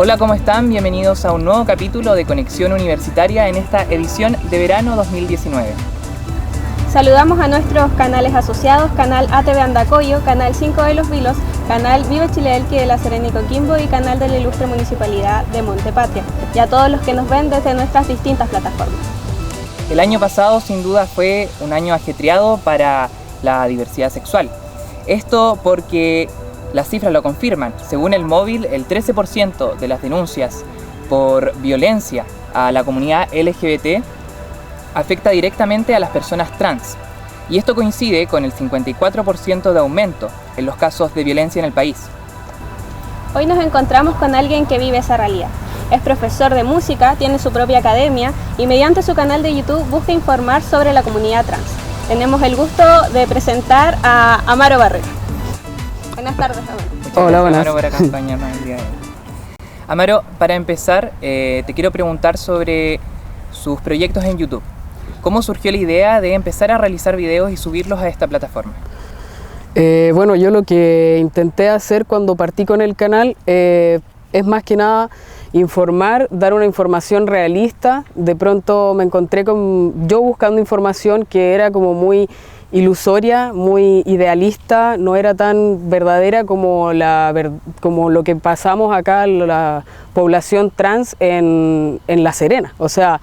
Hola, ¿cómo están? Bienvenidos a un nuevo capítulo de Conexión Universitaria en esta edición de verano 2019. Saludamos a nuestros canales asociados, Canal ATV Andacoyo, Canal 5 de Los Vilos, Canal Vive Chile Elqui de La Serena y Coquimbo y Canal de la Ilustre Municipalidad de Montepatria, y a todos los que nos ven desde nuestras distintas plataformas. El año pasado sin duda fue un año ajetreado para la diversidad sexual. Esto porque las cifras lo confirman. Según el móvil, el 13% de las denuncias por violencia a la comunidad LGBT afecta directamente a las personas trans. Y esto coincide con el 54% de aumento en los casos de violencia en el país. Hoy nos encontramos con alguien que vive esa realidad. Es profesor de música, tiene su propia academia y mediante su canal de YouTube busca informar sobre la comunidad trans. Tenemos el gusto de presentar a Amaro Barrera. Buenas tardes, Amaro. Hola, buenas. Amaro, por acompañarnos el día de hoy. Amaro, para empezar, te quiero preguntar sobre sus proyectos en YouTube. ¿Cómo surgió la idea de empezar a realizar videos y subirlos a esta plataforma? Bueno, yo lo que intenté hacer cuando partí con el canal es más que nada informar, dar una información realista. De pronto me encontré con yo buscando información que era como muy ilusoria, muy idealista, no era tan verdadera como lo que pasamos acá la población trans en La Serena. O sea,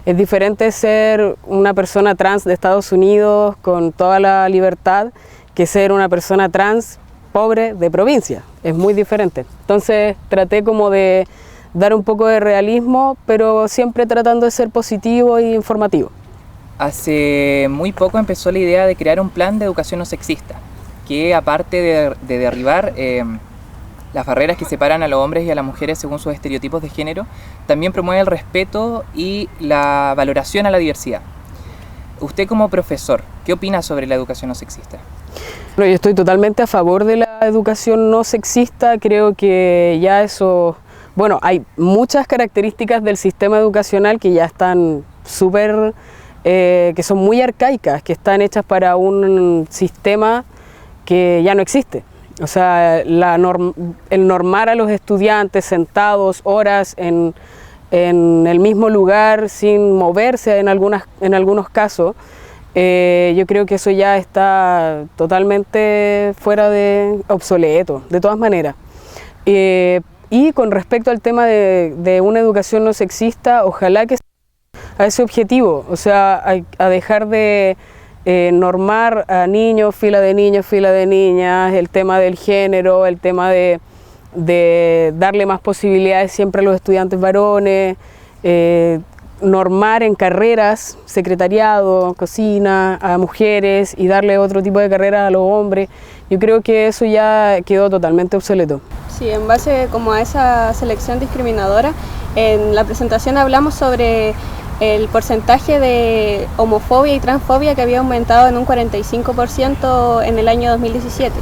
es diferente ser una persona trans de Estados Unidos con toda la libertad que ser una persona trans pobre de provincia. Es muy diferente. Entonces traté como de dar un poco de realismo, pero siempre tratando de ser positivo e informativo. Hace muy poco empezó la idea de crear un plan de educación no sexista, que aparte de derribar las barreras que separan a los hombres y a las mujeres según sus estereotipos de género, también promueve el respeto y la valoración a la diversidad. Usted como profesor, ¿qué opina sobre la educación no sexista? Bueno, yo estoy totalmente a favor de la educación no sexista. Creo que ya eso... Bueno, hay muchas características del sistema educacional que ya están súper... que son muy arcaicas, que están hechas para un sistema que ya no existe. O sea, el normar a los estudiantes sentados horas en el mismo lugar sin moverse en algunos casos, yo creo que eso ya está totalmente fuera de obsoleto, de todas maneras. Y con respecto al tema de una educación no sexista, ojalá que a ese objetivo, o sea, a dejar de normar a niños, fila de niñas, el tema del género, el tema de darle más posibilidades siempre a los estudiantes varones, normar en carreras, secretariado, cocina, a mujeres y darle otro tipo de carrera a los hombres. Yo creo que eso ya quedó totalmente obsoleto. Sí, en base como a esa selección discriminadora, en la presentación hablamos sobre el porcentaje de homofobia y transfobia que había aumentado en un 45% en el año 2017.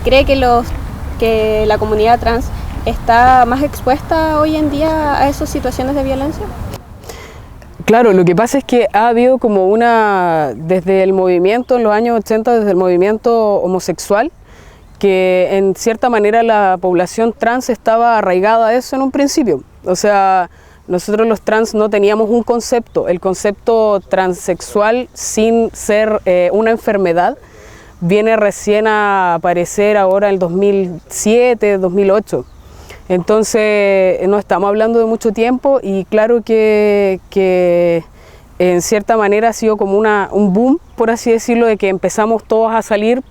¿Cree que la comunidad trans está más expuesta hoy en día a esas situaciones de violencia? Claro, lo que pasa es que ha habido como desde el movimiento en los años 80, desde el movimiento homosexual, que en cierta manera la población trans estaba arraigada a eso en un principio. O sea, nosotros los trans no teníamos un concepto, el concepto transexual sin ser una enfermedad viene recién a aparecer ahora en el 2007, 2008. Entonces no estamos hablando de mucho tiempo y claro que en cierta manera ha sido como un boom, por así decirlo, de que empezamos todos a salir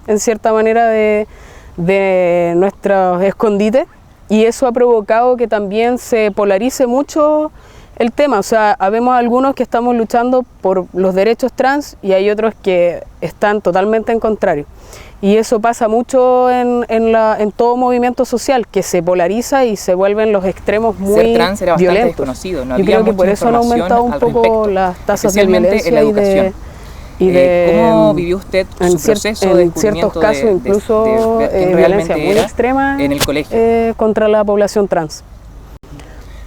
en cierta manera de nuestros escondites. Y eso ha provocado que también se polarice mucho el tema. O sea, habemos algunos que estamos luchando por los derechos trans y hay otros que están totalmente en contrario. Y eso pasa mucho en todo movimiento social, que se polariza y se vuelven los extremos muy violentos. Ser trans era bastante desconocido, no Yo había creo que mucha por eso han aumentado un poco las tasas de violencia en la educación. ¿Cómo vivió usted su proceso de en ciertos casos de incluso ver quién violencia realmente muy era extrema en el colegio? Contra la población trans?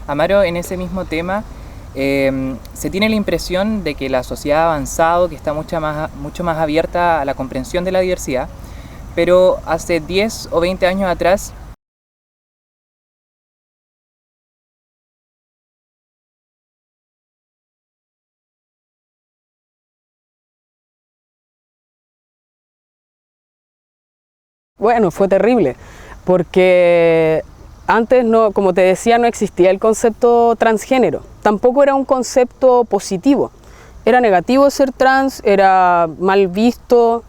Amaro, en ese mismo tema, se tiene la impresión de que la sociedad ha avanzado, que está mucho más abierta a la comprensión de la diversidad, pero hace 10 o 20 años atrás bueno, fue terrible, porque antes, no, como te decía, no existía el concepto transgénero, tampoco era un concepto positivo, era negativo ser trans, era mal visto,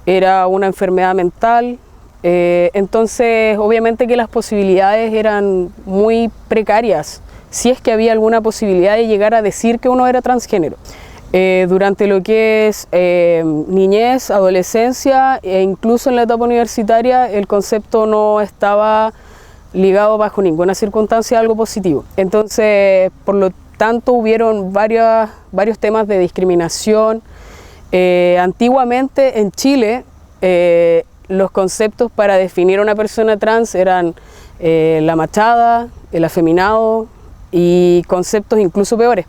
era una enfermedad mental, entonces obviamente que las posibilidades eran muy precarias, si es que había alguna posibilidad de llegar a decir que uno era transgénero. Durante lo que es niñez, adolescencia e incluso en la etapa universitaria el concepto no estaba ligado bajo ninguna circunstancia a algo positivo. Entonces, por lo tanto, hubieron varios temas de discriminación. Antiguamente en Chile los conceptos para definir a una persona trans eran la machada, el afeminado y conceptos incluso peores.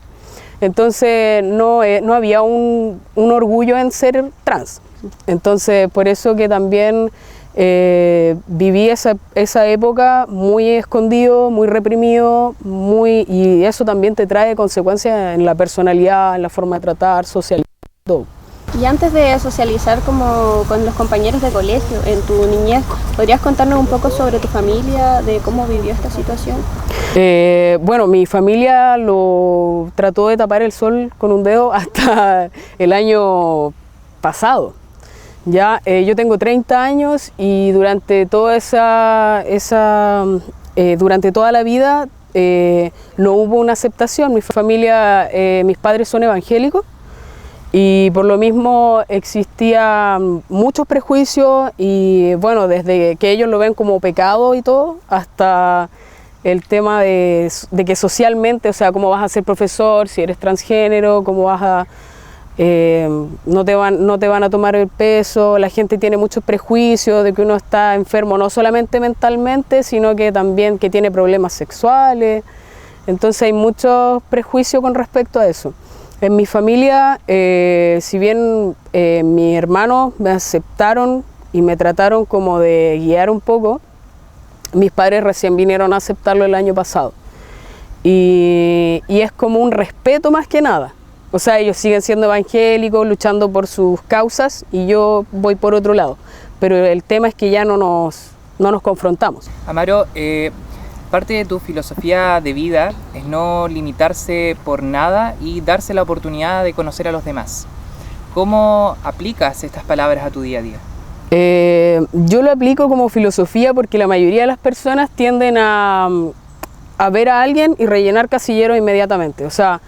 Entonces no había un orgullo en ser trans. Entonces por eso que también viví esa época muy escondido, muy reprimido, y eso también te trae consecuencias en la personalidad, en la forma de tratar, socializar, todo. Y antes de socializar como con los compañeros de colegio, en tu niñez, ¿podrías contarnos un poco sobre tu familia, de cómo vivió esta situación? Bueno, mi familia lo trató de tapar el sol con un dedo hasta el año pasado. Ya, yo tengo 30 años y durante toda durante toda la vida no hubo una aceptación. Mi familia, mis padres son evangélicos. Y por lo mismo existían muchos prejuicios y bueno, desde que ellos lo ven como pecado y todo, hasta el tema de que socialmente, o sea, cómo vas a ser profesor, si eres transgénero, cómo vas a... no te van a tomar el peso, la gente tiene muchos prejuicios de que uno está enfermo no solamente mentalmente, sino que también que tiene problemas sexuales, entonces hay muchos prejuicios con respecto a eso. En mi familia, si bien mis hermanos me aceptaron y me trataron como de guiar un poco, mis padres recién vinieron a aceptarlo el año pasado. Y es como un respeto más que nada. O sea, ellos siguen siendo evangélicos, luchando por sus causas y yo voy por otro lado. Pero el tema es que ya no nos confrontamos. Amaro, parte de tu filosofía de vida es no limitarse por nada y darse la oportunidad de conocer a los demás. ¿Cómo aplicas estas palabras a tu día a día? Yo lo aplico como filosofía porque la mayoría de las personas tienden a ver a alguien y rellenar casilleros inmediatamente. O sea,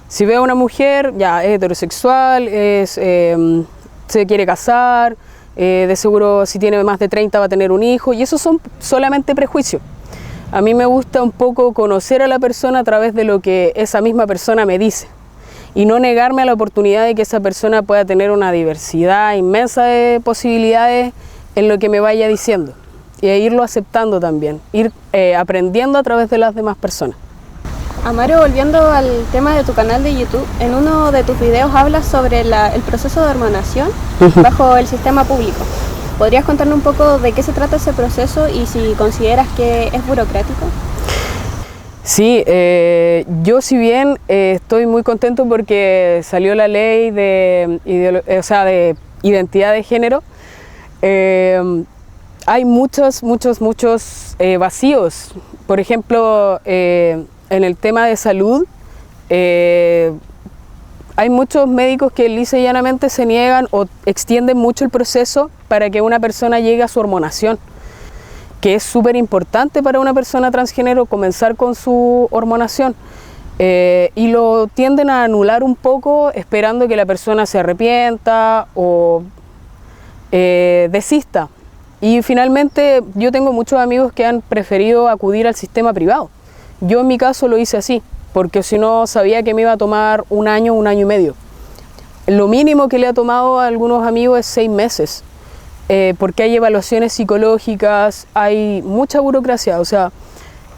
si veo a una mujer, ya es heterosexual, se quiere casar, de seguro si tiene más de 30 va a tener un hijo, y esos son solamente prejuicios. A mí me gusta un poco conocer a la persona a través de lo que esa misma persona me dice y no negarme a la oportunidad de que esa persona pueda tener una diversidad inmensa de posibilidades en lo que me vaya diciendo y irlo aceptando también, ir aprendiendo a través de las demás personas. Amaro, volviendo al tema de tu canal de YouTube, en uno de tus videos hablas sobre el proceso de hormonación bajo el sistema público. ¿Podrías contarnos un poco de qué se trata ese proceso y si consideras que es burocrático? Sí, yo si bien estoy muy contento porque salió la ley de identidad de género, hay muchos vacíos. Por ejemplo, en el tema de salud, hay muchos médicos que lisa y llanamente se niegan o extienden mucho el proceso para que una persona llegue a su hormonación, que es súper importante para una persona transgénero comenzar con su hormonación, y lo tienden a anular un poco esperando que la persona se arrepienta o desista. Y finalmente yo tengo muchos amigos que han preferido acudir al sistema privado. Yo en mi caso lo hice así, porque si no sabía que me iba a tomar un año y medio. Lo mínimo que le ha tomado a algunos amigos es 6 meses, porque hay evaluaciones psicológicas, hay mucha burocracia, o sea,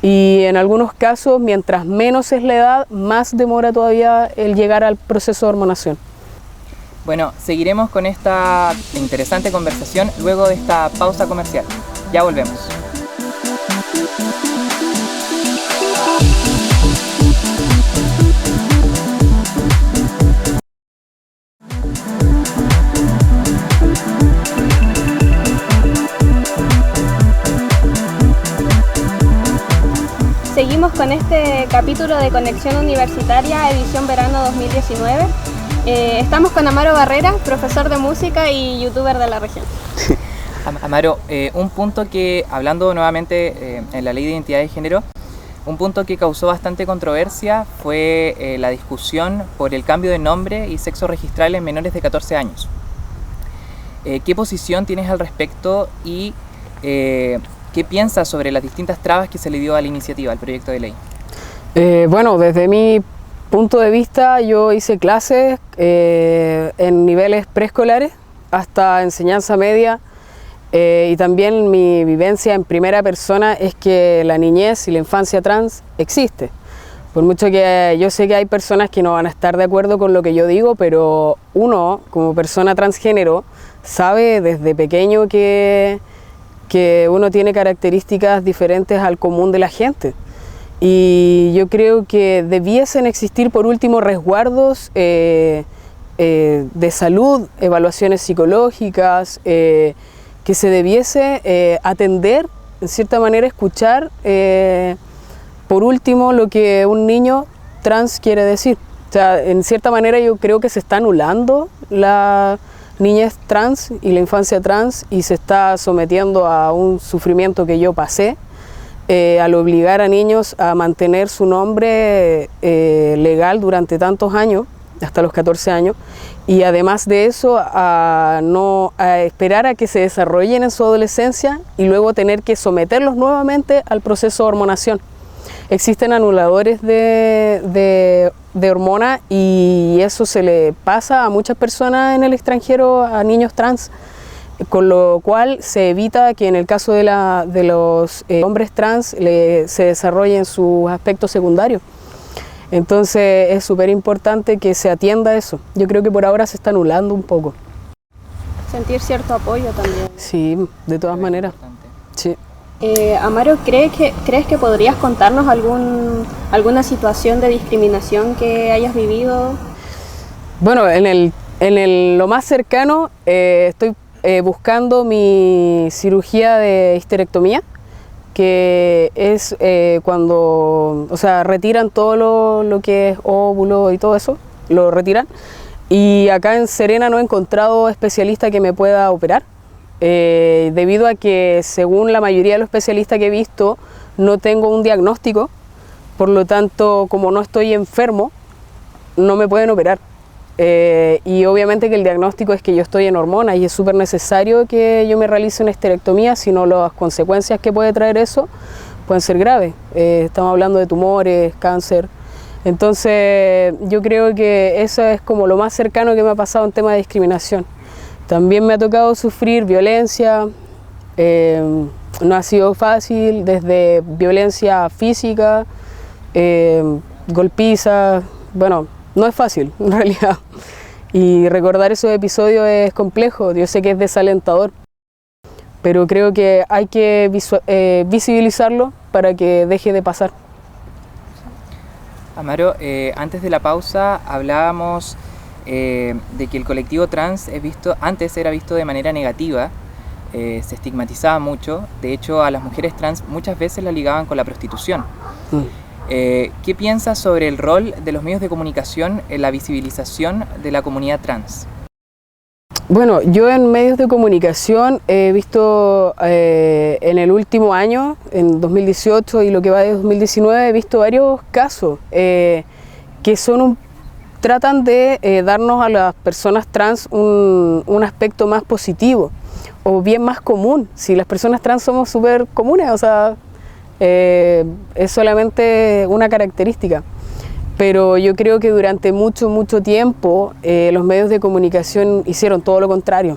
y en algunos casos, mientras menos es la edad, más demora todavía el llegar al proceso de hormonación. Bueno, seguiremos con esta interesante conversación luego de esta pausa comercial. Ya volvemos. seguimos con este capítulo de Conexión Universitaria, edición verano 2019. Estamos con Amaro Barrera, profesor de música y youtuber de la región. Amaro, un punto que, hablando nuevamente en la ley de identidad de género, un punto que causó bastante controversia fue la discusión por el cambio de nombre y sexo registral en menores de 14 años. ¿Qué posición tienes al respecto y qué piensas sobre las distintas trabas que se le dio a la iniciativa, al proyecto de ley? Bueno, desde mi punto de vista, yo hice clases en niveles preescolares hasta enseñanza media, y también mi vivencia en primera persona es que la niñez y la infancia trans existe. Por mucho que yo sé que hay personas que no van a estar de acuerdo con lo que yo digo, pero uno, como persona transgénero, sabe desde pequeño que uno tiene características diferentes al común de la gente. Y yo creo que debiesen existir, por último, resguardos de salud, evaluaciones psicológicas, que se debiese atender, en cierta manera escuchar, por último, lo que un niño trans quiere decir. O sea, en cierta manera yo creo que se está anulando la niñez trans y la infancia trans y se está sometiendo a un sufrimiento que yo pasé al obligar a niños a mantener su nombre legal durante tantos años, hasta los 14 años, y además de eso a esperar a que se desarrollen en su adolescencia y luego tener que someterlos nuevamente al proceso de hormonación. Existen anuladores de hormona y eso se le pasa a muchas personas en el extranjero, a niños trans, con lo cual se evita que en el caso de los hombres trans se desarrollen sus aspectos secundarios. Entonces es súper importante que se atienda eso. Yo creo que por ahora se está anulando un poco. Sentir cierto apoyo también. Sí, de todas maneras. Sí. Amaro, ¿crees que podrías contarnos alguna situación de discriminación que hayas vivido? Bueno, lo más cercano estoy buscando mi cirugía de histerectomía, que es cuando, o sea, retiran todo lo que es óvulo y todo eso, lo retiran. Y acá en Serena no he encontrado especialista que me pueda operar. Debido a que según la mayoría de los especialistas que he visto no tengo un diagnóstico, por lo tanto como no estoy enfermo no me pueden operar, y obviamente que el diagnóstico es que yo estoy en hormonas y es súper necesario que yo me realice una histerectomía, si no las consecuencias que puede traer eso pueden ser graves. Estamos hablando de tumores, cáncer. Entonces yo creo que eso es como lo más cercano que me ha pasado en tema de discriminación. También me ha tocado sufrir violencia, no ha sido fácil, desde violencia física, golpizas, bueno, no es fácil en realidad. Y recordar esos episodios es complejo, yo sé que es desalentador, pero creo que hay que visibilizarlo para que deje de pasar. Amaro, antes de la pausa hablábamos de que el colectivo trans antes era visto de manera negativa, se estigmatizaba mucho. De hecho, a las mujeres trans muchas veces la ligaban con la prostitución. ¿Qué piensas sobre el rol de los medios de comunicación en la visibilización de la comunidad trans? Bueno, yo en medios de comunicación he visto en el último año, en 2018 y lo que va de 2019, he visto varios casos que tratan de darnos a las personas trans un aspecto más positivo o bien más común. Si las personas trans somos súper comunes, o sea, es solamente una característica. Pero yo creo que durante mucho tiempo los medios de comunicación hicieron todo lo contrario.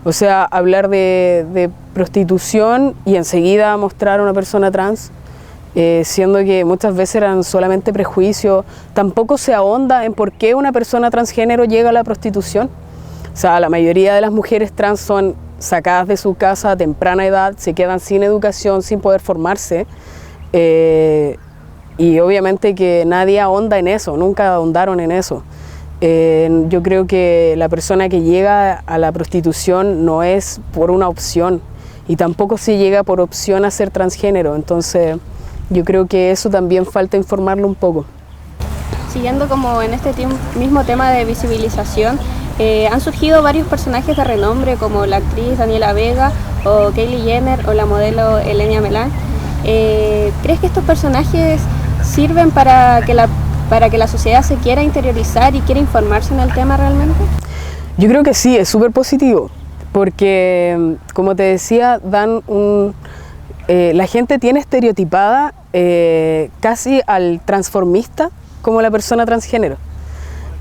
O sea, hablar de prostitución y enseguida mostrar a una persona trans, siendo que muchas veces eran solamente prejuicios. Tampoco se ahonda en por qué una persona transgénero llega a la prostitución. O sea, la mayoría de las mujeres trans son sacadas de su casa a temprana edad, se quedan sin educación, sin poder formarse. Y obviamente que nadie ahonda en eso, nunca ahondaron en eso. Yo creo que la persona que llega a la prostitución no es por una opción y tampoco se llega por opción a ser transgénero. Entonces Yo creo que eso también falta informarlo un poco. Siguiendo como en este mismo tema de visibilización, han surgido varios personajes de renombre como la actriz Daniela Vega o Kylie Jenner o la modelo Elenia Melán. ¿Crees que estos personajes sirven para que la sociedad se quiera interiorizar y quiera informarse en el tema realmente? Yo creo que sí, es súper positivo, porque como te decía, la gente tiene estereotipada casi al transformista como la persona transgénero.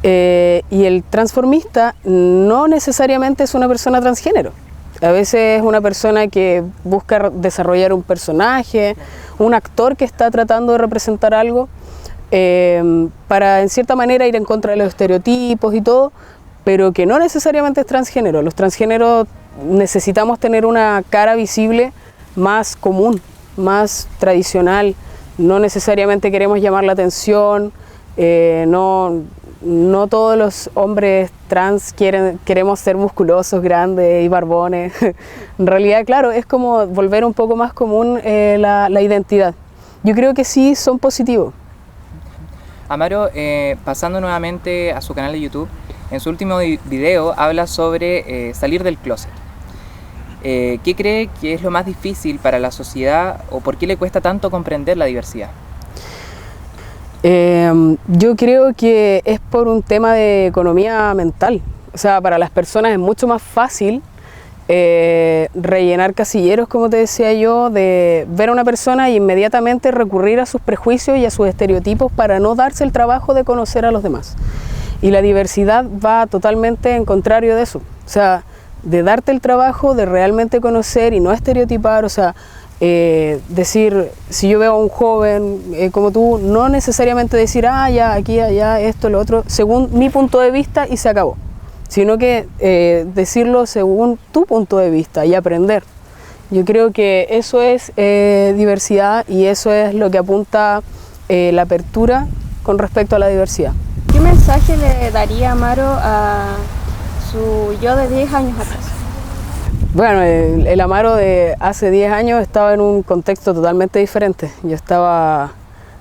Y el transformista no necesariamente es una persona transgénero. A veces es una persona que busca desarrollar un personaje, un actor que está tratando de representar algo para en cierta manera ir en contra de los estereotipos y todo, pero que no necesariamente es transgénero. Los transgéneros necesitamos tener una cara visible más común, más tradicional. No necesariamente queremos llamar la atención, no todos los hombres trans queremos ser musculosos, grandes y barbones. En realidad, claro, es como volver un poco más común la identidad. Yo creo que sí son positivos. Amaro, pasando nuevamente a su canal de YouTube, en su último video habla sobre salir del closet. ¿Qué cree que es lo más difícil para la sociedad o por qué le cuesta tanto comprender la diversidad? Yo creo que es por un tema de economía mental. O sea, para las personas es mucho más fácil rellenar casilleros, como te decía yo, de ver a una persona y inmediatamente recurrir a sus prejuicios y a sus estereotipos para no darse el trabajo de conocer a los demás. Y la diversidad va totalmente en contrario de eso. O sea, de darte el trabajo de realmente conocer y no estereotipar, o sea, decir, si yo veo a un joven como tú, no necesariamente decir, ya, aquí, allá, esto, lo otro, según mi punto de vista y se acabó, sino que decirlo según tu punto de vista y aprender. Yo creo que eso es diversidad y eso es lo que apunta la apertura con respecto a la diversidad. ¿Qué mensaje le daría Amaro a su yo de 10 años atrás? Bueno, el Amaro de hace 10 años estaba en un contexto totalmente diferente. Yo estaba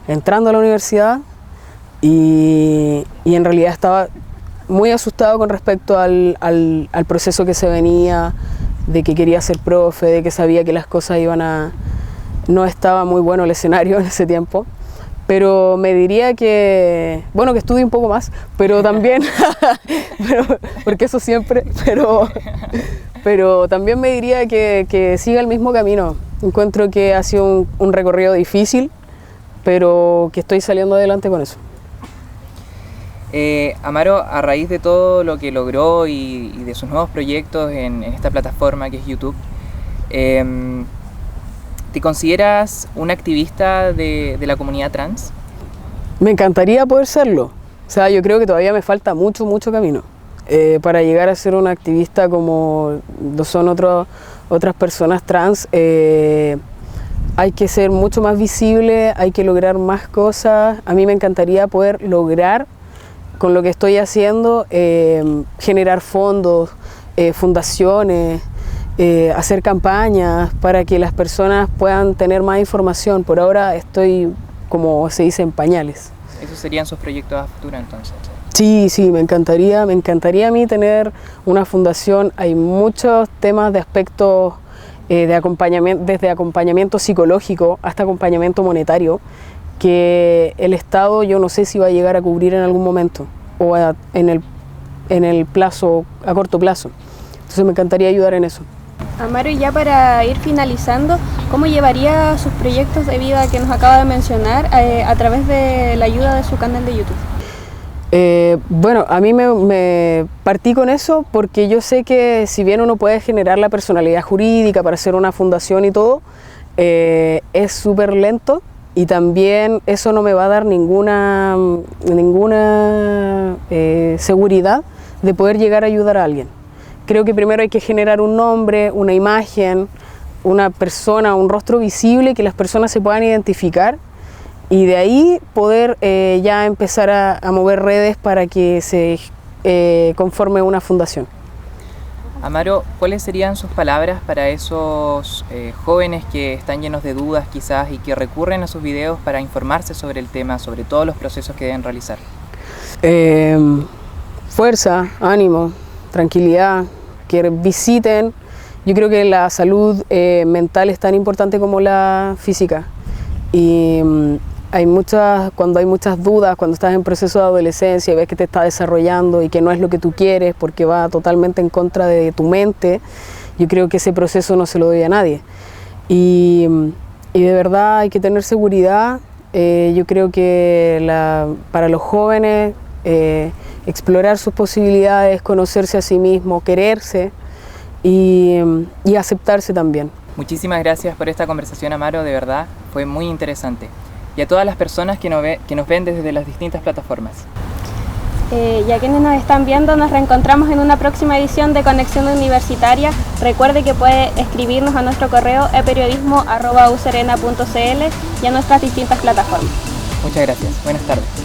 entrando a la universidad y en realidad estaba muy asustado con respecto al proceso que se venía, de que quería ser profe, de que sabía que las cosas no estaba muy bueno el escenario en ese tiempo. Pero me diría que, bueno, que estudie un poco más, pero también, porque eso siempre, pero también me diría que siga el mismo camino. Encuentro que ha sido un recorrido difícil, pero que estoy saliendo adelante con eso. Amaro, a raíz de todo lo que logró y de sus nuevos proyectos en esta plataforma que es YouTube, ¿te consideras un activista de la comunidad trans? Me encantaría poder serlo. O sea, yo creo que todavía me falta mucho camino para llegar a ser un activista como lo son otras personas trans. Hay que ser mucho más visible, hay que lograr más cosas. A mí me encantaría poder lograr, con lo que estoy haciendo, generar fondos, fundaciones, hacer campañas para que las personas puedan tener más información. Por ahora estoy, como se dice, en pañales. ¿Esos serían sus proyectos a futuro entonces? Sí, me encantaría a mí tener una fundación. Hay muchos temas de aspectos de acompañamiento, desde acompañamiento psicológico hasta acompañamiento monetario, que el Estado yo no sé si va a llegar a cubrir en algún momento o en el plazo, a corto plazo. Entonces me encantaría ayudar en eso. Amaro, y ya para ir finalizando, ¿cómo llevaría sus proyectos de vida que nos acaba de mencionar a través de la ayuda de su canal de YouTube? Bueno, a mí me partí con eso porque yo sé que si bien uno puede generar la personalidad jurídica para hacer una fundación y todo, es súper lento y también eso no me va a dar ninguna seguridad de poder llegar a ayudar a alguien. Creo que primero hay que generar un nombre, una imagen, una persona, un rostro visible que las personas se puedan identificar y de ahí poder ya empezar a mover redes para que se conforme una fundación. Amaro, ¿cuáles serían sus palabras para esos jóvenes que están llenos de dudas quizás y que recurren a sus videos para informarse sobre el tema, sobre todos los procesos que deben realizar? Fuerza, ánimo, tranquilidad, que visiten. Yo creo que la salud mental es tan importante como la física. Y cuando hay muchas dudas, cuando estás en proceso de adolescencia y ves que te está desarrollando y que no es lo que tú quieres porque va totalmente en contra de tu mente, yo creo que ese proceso no se lo doy a nadie. Y de verdad hay que tener seguridad. Yo creo que para los jóvenes explorar sus posibilidades, conocerse a sí mismo, quererse y aceptarse también. Muchísimas gracias por esta conversación, Amaro, de verdad fue muy interesante. Y a todas las personas que nos ven desde las distintas plataformas. Y a quienes nos están viendo, nos reencontramos en una próxima edición de Conexión Universitaria. Recuerde que puede escribirnos a nuestro correo eperiodismo@userena.cl y a nuestras distintas plataformas. Muchas gracias. Buenas tardes.